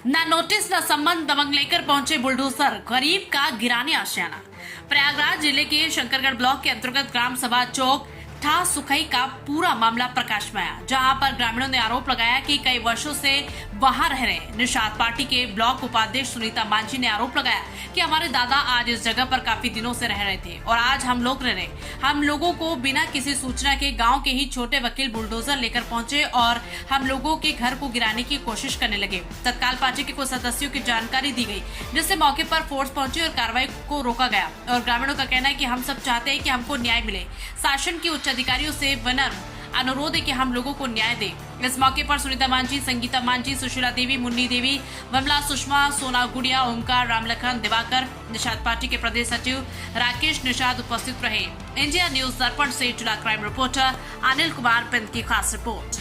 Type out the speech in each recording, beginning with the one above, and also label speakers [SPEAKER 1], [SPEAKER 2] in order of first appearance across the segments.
[SPEAKER 1] न नोटिस न संबंध दबंग लेकर पहुंचे बुलडोजर, गरीब का गिराने आशियाना। प्रयागराज जिले के शंकरगढ़ ब्लॉक के अंतर्गत ग्राम सभा चौक ठा सुखई का पूरा मामला प्रकाश में आया, जहां पर ग्रामीणों ने आरोप लगाया कि कई वर्षों से वहां रह रहे निषाद पार्टी के ब्लॉक उपाध्यक्ष सुनीता मांझी ने आरोप लगाया कि हमारे दादा आज इस जगह पर काफी दिनों से रह रहे थे और आज हम लोग रह रहे। हम लोगों को बिना किसी सूचना के गांव के ही छोटे वकील बुलडोजर लेकर पहुंचे और हम लोगों के घर को गिराने की कोशिश करने लगे। तत्काल पार्टी के कुछ सदस्यों की जानकारी दी गई, जिससे मौके पर फोर्स पहुंची और कार्रवाई को रोका गया। और ग्रामीणों का कहना है कि हम सब चाहते हैं कि हमको न्याय मिले। शासन की उच्च अधिकारियों से विनम्र अनुरोध है कि हम लोगों को न्याय दें। इस मौके पर सुनीता मांझी, संगीता मांझी, सुशीला देवी, मुन्नी देवी, विमला, सुषमा, सोना गुड़िया, ओमकार, रामलखन, दिवाकर, निषाद पार्टी के प्रदेश सचिव राकेश निषाद उपस्थित रहे। इंडिया न्यूज दर्पण से जिला क्राइम रिपोर्टर अनिल कुमार पिंड की खास रिपोर्ट।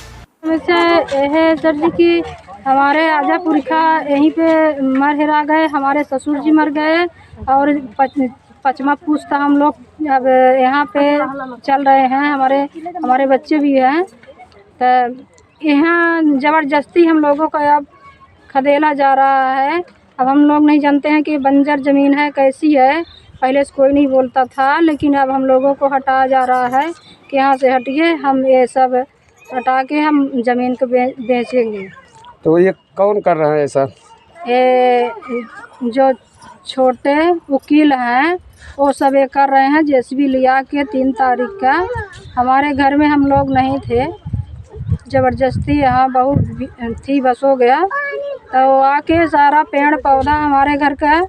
[SPEAKER 2] है सर जी की हमारे आजा पुरखा यहीं पे मर हिरा गए, हमारे ससुर जी मर गए और पचमा पूछता हम लोग अब यहाँ पे चल रहे हैं। हमारे बच्चे भी हैं, तो यहाँ ज़बरदस्ती हम लोगों को अब खदेला जा रहा है। अब हम लोग नहीं जानते हैं कि बंजर ज़मीन है कैसी है, पहले से कोई नहीं बोलता था, लेकिन अब हम लोगों को हटाया जा रहा है कि यहाँ से हटिए, हम ये सब हटा के हम ज़मीन को बेचेंगे।
[SPEAKER 3] तो ये कौन कर रहा है ऐसा?
[SPEAKER 2] ये जो छोटे वकील हैं वो सब ये कर रहे हैं। जेसीबी लिया के 3 तारीख का हमारे घर में हम लोग नहीं थे, ज़बरदस्ती यहाँ बहू थी, बस हो गया तो आके सारा पेड़ पौधा हमारे घर का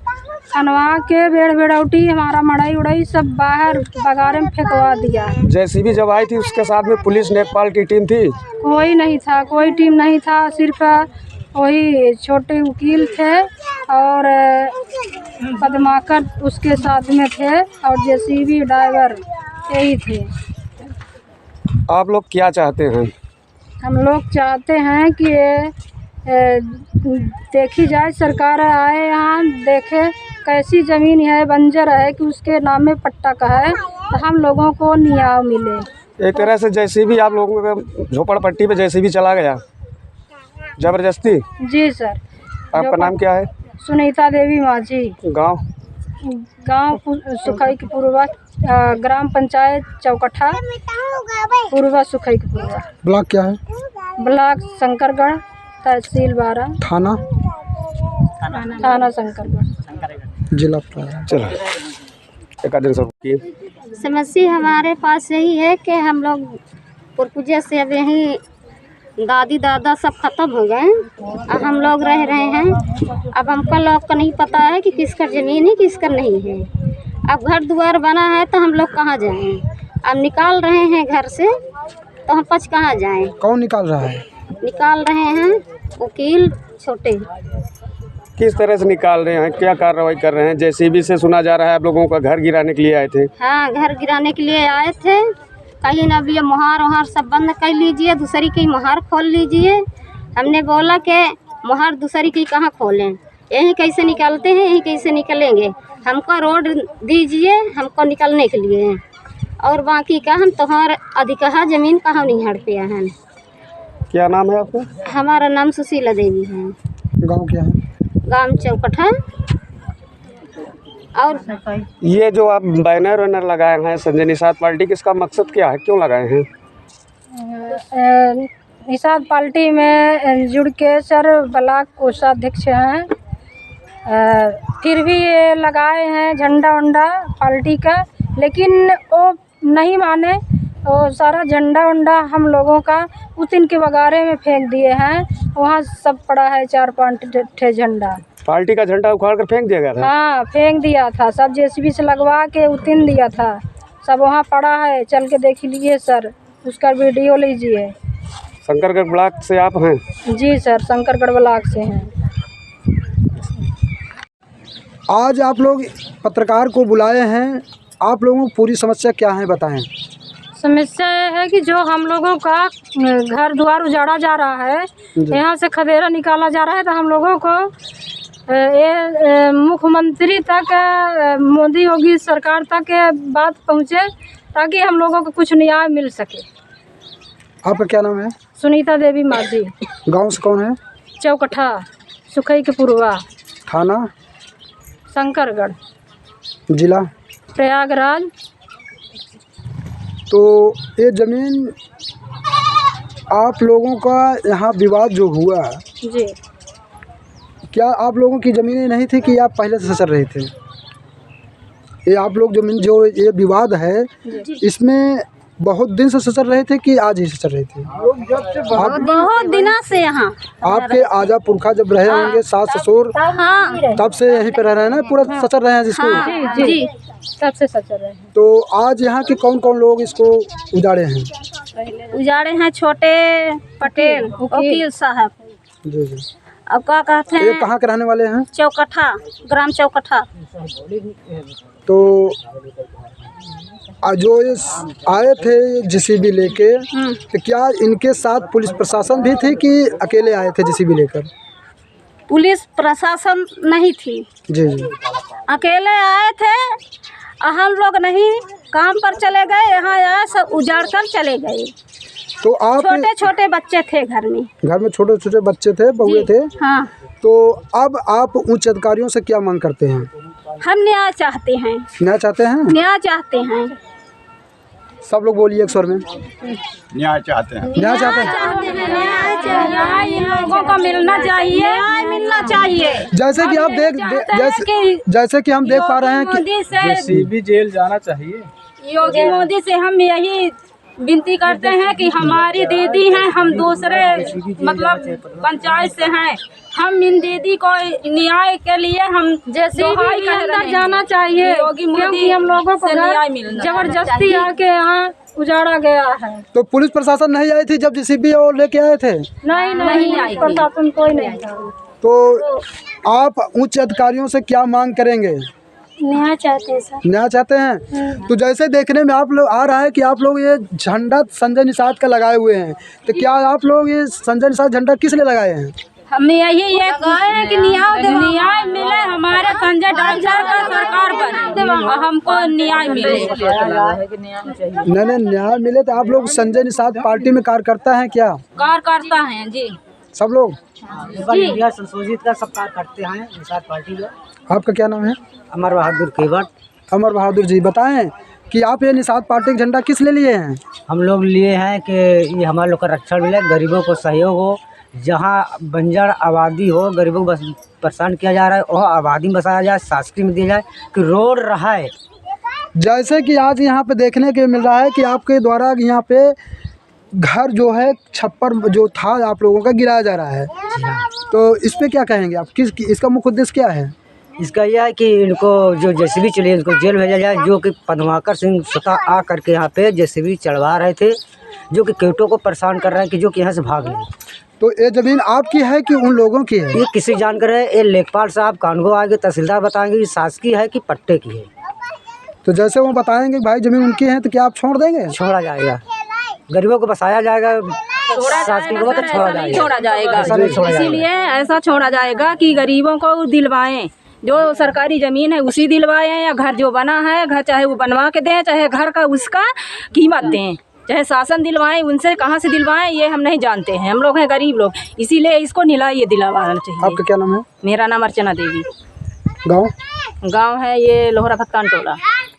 [SPEAKER 2] खनवा के बेड़ौटी हमारा मड़ाई उड़ाई सब बाहर बगारे में फेंकवा दिया।
[SPEAKER 3] जेसीबी जब आई थी उसके साथ में पुलिस नेपाल की टीम थी?
[SPEAKER 2] कोई नहीं था, कोई टीम नहीं था, सिर्फ वही छोटे वकील थे और पदमाकर उसके साथ में थे और जेसीबी ड्राइवर यही थे।
[SPEAKER 3] आप लोग क्या चाहते हैं?
[SPEAKER 2] हम लोग चाहते हैं कि देखी जाए, सरकार आए यहाँ देखे कैसी ज़मीन है, बंजर है कि उसके नाम में पट्टा का है, तो हम लोगों को न्याय मिले।
[SPEAKER 3] एक तरह से जेसीबी आप लोगों के झोपड़पट्टी पे जेसीबी चला गया जबरदस्ती?
[SPEAKER 2] जी सर।
[SPEAKER 3] आपका नाम क्या है?
[SPEAKER 2] सुनीता देवी मांझी। गांव सुखई के पूर्वा, ग्राम पंचायत चौकठा, पूर्वा सुखई के पूर्वा।
[SPEAKER 3] ब्लॉक क्या है?
[SPEAKER 2] ब्लॉक शंकरगढ़, तहसील 12, थाना शंकरगढ़,
[SPEAKER 3] जिला। चलो एक आदमी सब की
[SPEAKER 4] समस्या हमारे पास यही है कि हम लोग पुरपुजा से अब यहीं दादी दादा सब खत्म हो गए, अब हम लोग रह रहे हैं। अब हमको लोग को नहीं पता है कि किसका ज़मीन है किसका नहीं है। अब घर द्वार बना है तो हम लोग कहाँ जाएं? अब निकाल रहे हैं घर से तो हम पच कहाँ जाएं?
[SPEAKER 3] कौन निकाल रहा है?
[SPEAKER 4] निकाल रहे हैं वकील छोटे।
[SPEAKER 3] किस तरह से निकाल रहे हैं, क्या कार्रवाई कर रहे हैं? जेसीबी से सुना जा रहा है आप लोगों का घर गिराने के लिए आए थे।
[SPEAKER 4] हाँ, घर गिराने के लिए आए थे। कहीं ना भी ये मुहार वहार सब बंद कर लीजिए, दूसरी की मुहार खोल लीजिए। हमने बोला कि मुहार दूसरी की कहाँ खोलें, यहीं कैसे निकालते हैं, यहीं कैसे निकलेंगे, हमको रोड दीजिए हमको निकलने के लिए, और बाकी का हम तुम्हार अधिकहा ज़मीन कहाँ नहीं हड़पे हैं।
[SPEAKER 3] क्या नाम है आपका?
[SPEAKER 4] हमारा नाम सुशीला देवी है।
[SPEAKER 3] गाँव क्या है?
[SPEAKER 4] गाँव चौकठा। और
[SPEAKER 3] ये जो आप बैनर वैनर लगाए हैं संजय निषाद पार्टी के, इसका मकसद क्या है, क्यों लगाए हैं?
[SPEAKER 2] निषाद पार्टी में जुड़ के सर ब्लॉक कोषाध्यक्ष हैं, फिर भी ये लगाए हैं झंडा वंडा पार्टी का, लेकिन वो नहीं माने। वो सारा झंडा वंडा हम लोगों का उतिन के बगारे में फेंक दिए हैं। वहाँ सब पड़ा है 4-5 झंडा।
[SPEAKER 3] पार्टी का झंडा उखाड़ कर फेंक दिया गया था?
[SPEAKER 2] हाँ, फेंक दिया था, सब जेसीबी से लगवा के उतिन दिया था, सब वहाँ पड़ा है, चल के देख लीजिए सर, उसका वीडियो लीजिए।
[SPEAKER 3] शंकरगढ़ ब्लॉक से आप हैं?
[SPEAKER 2] जी सर, शंकरगढ़ ब्लॉक से हैं।
[SPEAKER 5] आज आप लोग पत्रकार को बुलाए हैं, आप लोगों को पूरी समस्या क्या है बताएं।
[SPEAKER 2] समस्या ये है कि जो हम लोगों का घर द्वार उजाड़ा जा रहा है, यहाँ से खदेरा निकाला जा रहा है, तो हम लोगों को ये मुख्यमंत्री तक, मोदी योगी सरकार तक ये बात पहुँचे ताकि हम लोगों को कुछ न्याय मिल सके।
[SPEAKER 5] आपका क्या नाम है?
[SPEAKER 2] सुनीता देवी मांझी।
[SPEAKER 5] गांव से कौन है?
[SPEAKER 2] चौकठा सुखई के पूर्वा,
[SPEAKER 5] थाना,
[SPEAKER 2] शंकरगढ़,
[SPEAKER 5] जिला।
[SPEAKER 2] प्रयागराज।
[SPEAKER 5] तो ये ज़मीन आप लोगों का यहाँ विवाद जो हुआ,
[SPEAKER 2] जी।
[SPEAKER 5] क्या आप लोगों की ज़मीनें नहीं थी कि आप पहले से सचर रहे थे? ये आप लोग ज़मीन जो ये विवाद है, इसमें बहुत दिन से सचर रहे थे कि आज ही सचर रहे थे?
[SPEAKER 4] बहुत दिनों से यहाँ
[SPEAKER 5] आपके आजा पुरखा जब रहे होंगे, सास ससुर,
[SPEAKER 4] हाँ
[SPEAKER 5] तब से यहीं पे रह रहे हैं ना, पूरा सचर रहे हैं जिसको?
[SPEAKER 2] जी जी, तब से सचर रहे हैं।
[SPEAKER 5] तो आज यहाँ के कौन कौन लोग इसको उजाड़े हैं?
[SPEAKER 4] उजाड़े हैं छोटे पटेल, वकील साहब।
[SPEAKER 5] जी जी।
[SPEAKER 4] अब क्या कहते
[SPEAKER 5] ये
[SPEAKER 4] हैं,
[SPEAKER 5] कहाँ के रहने वाले हैं?
[SPEAKER 4] चौकठा, ग्राम चौकठा।
[SPEAKER 5] तो जो ये आए थे जेसीबी लेके, तो क्या इनके साथ पुलिस प्रशासन भी थी कि अकेले आए थे जेसीबी लेकर?
[SPEAKER 4] पुलिस प्रशासन नहीं थी,
[SPEAKER 5] जी जी।
[SPEAKER 4] अकेले आए थे। हम लोग नहीं, काम पर चले गए, यहाँ आए सब उजाड़ कर चले गए।
[SPEAKER 5] तो आप
[SPEAKER 4] छोटे छोटे बच्चे थे घर में।
[SPEAKER 5] घर में छोटे छोटे बच्चे थे, बहुए थे।
[SPEAKER 4] हाँ,
[SPEAKER 5] तो अब आप उच्च अधिकारियों से क्या मांग करते हैं?
[SPEAKER 4] हम न्याय चाहते हैं,
[SPEAKER 5] न्याय चाहते हैं?
[SPEAKER 4] न्याय चाहते हैं।
[SPEAKER 5] सब लोग बोलिए एक स्वर में।
[SPEAKER 3] न्याय चाहते हैं।
[SPEAKER 5] न्याय चाहते हैं।
[SPEAKER 4] न्याय इन लोगों को मिलना चाहिए, न्याय मिलना चाहिए।
[SPEAKER 5] जैसे कि आप जैसे कि हम देख पा रहे हैं कि
[SPEAKER 6] जेसीबी जेल जाना चाहिए।
[SPEAKER 2] योगी मोदी से हम यही विनती करते हैं कि हमारी दीदी हैं, हम दूसरे मतलब पंचायत से हैं, हम इन दीदी को न्याय के लिए हम जैसे अंदर जाना चाहिए, क्योंकि हम लोगों को न्याय मिलना जबरदस्ती आके यहाँ उजाड़ा गया है।
[SPEAKER 5] तो पुलिस प्रशासन नहीं आई थी जब जेसीबी और लेके आए थे?
[SPEAKER 2] नहीं आई, प्रशासन कोई नहीं था।
[SPEAKER 5] तो आप उच्च अधिकारियों से क्या मांग करेंगे?
[SPEAKER 2] न्याय चाहते हैं सर।
[SPEAKER 5] न्याय चाहते हैं। तो जैसे देखने में आप लोग आ रहा है कि आप लोग ये झंडा संजय निषाद का लगाए हुए हैं, तो क्या आप लोग ये संजय निषाद झंडा किस लिए लगाए हैं?
[SPEAKER 2] हमें यही ये कहे कि न्याय मिले, हमारे संजय डांसर का सरकार बने और हमको न्याय मिले।
[SPEAKER 5] नहीं न्याय मिले। तो आप लोग संजय निषाद पार्टी में कार्यकर्ता हैं क्या?
[SPEAKER 2] कार्यकर्ता हैं जी,
[SPEAKER 5] सब लोग?
[SPEAKER 6] इंडिया संशोधित का सब कार्य करते हैं निषाद पार्टी में।
[SPEAKER 5] आपका क्या नाम है?
[SPEAKER 6] अमर बहादुर केवट।
[SPEAKER 5] अमर बहादुर जी, बताएं कि आप ये निषाद पार्टी का झंडा किस लिए लिए हैं?
[SPEAKER 6] हम लोग लिए हैं कि ये हमारे लोग का रक्षण मिले, गरीबों को सहयोग हो, जहाँ बंजर आबादी हो, गरीबों को परेशान किया जा रहा है वह आबादी में बसाया जाए, शासकीय में दिया जाए कि रोड रहा है।
[SPEAKER 5] जैसे कि आज यहाँ पे देखने के मिल रहा है कि आपके द्वारा यहाँ पे घर जो है छप्पर जो था आप लोगों का गिराया जा रहा है, तो इस पे क्या कहेंगे आप? इसका मुख्य उद्देश्य क्या है?
[SPEAKER 6] इसका यह है कि इनको जो जेसीबी चली उनको जेल भेजा जाए, जो कि पद्माकर सिंह स्वतः आ करके यहाँ पे जेसीबी चढ़वा रहे थे, जो कि केवटों को परेशान कर रहे हैं कि जो कि यहाँ से भाग लें।
[SPEAKER 5] तो ये ज़मीन आपकी है कि उन लोगों की है?
[SPEAKER 6] ये किसी जानकर है, ये लेखपाल साहब कानगो आगे तहसीलदार बताएंगे कि शासकीय है कि पट्टे की है।
[SPEAKER 5] तो जैसे वो बताएंगे कि भाई ज़मीन उनकी है, तो क्या आप छोड़ देंगे?
[SPEAKER 6] छोड़ा जाएगा, गरीबों को बसाया जाएगा, शासकीय को तो छोड़ा जाएगा।
[SPEAKER 2] छोड़ा जाएगा,
[SPEAKER 6] ऐसा नहीं छोड़ा जाएगा।
[SPEAKER 2] इसीलिए ऐसा छोड़ा जाएगा कि गरीबों को दिलवाएं, जो सरकारी ज़मीन है उसी दिलवाएं, या घर जो बना है घर चाहे वो बनवा के दें, चाहे घर का उसका कीमत दें, चाहे शासन दिलवाएं, उनसे कहाँ से दिलवाएं ये हम नहीं जानते हैं, हम लोग हैं गरीब लोग, इसीलिए इसको न्याय दिलवाना चाहिए।
[SPEAKER 5] आपका क्या नाम है?
[SPEAKER 2] मेरा नाम अर्चना देवी।
[SPEAKER 5] गाँव?
[SPEAKER 2] गांव है ये लोहरा भक्तान टोला।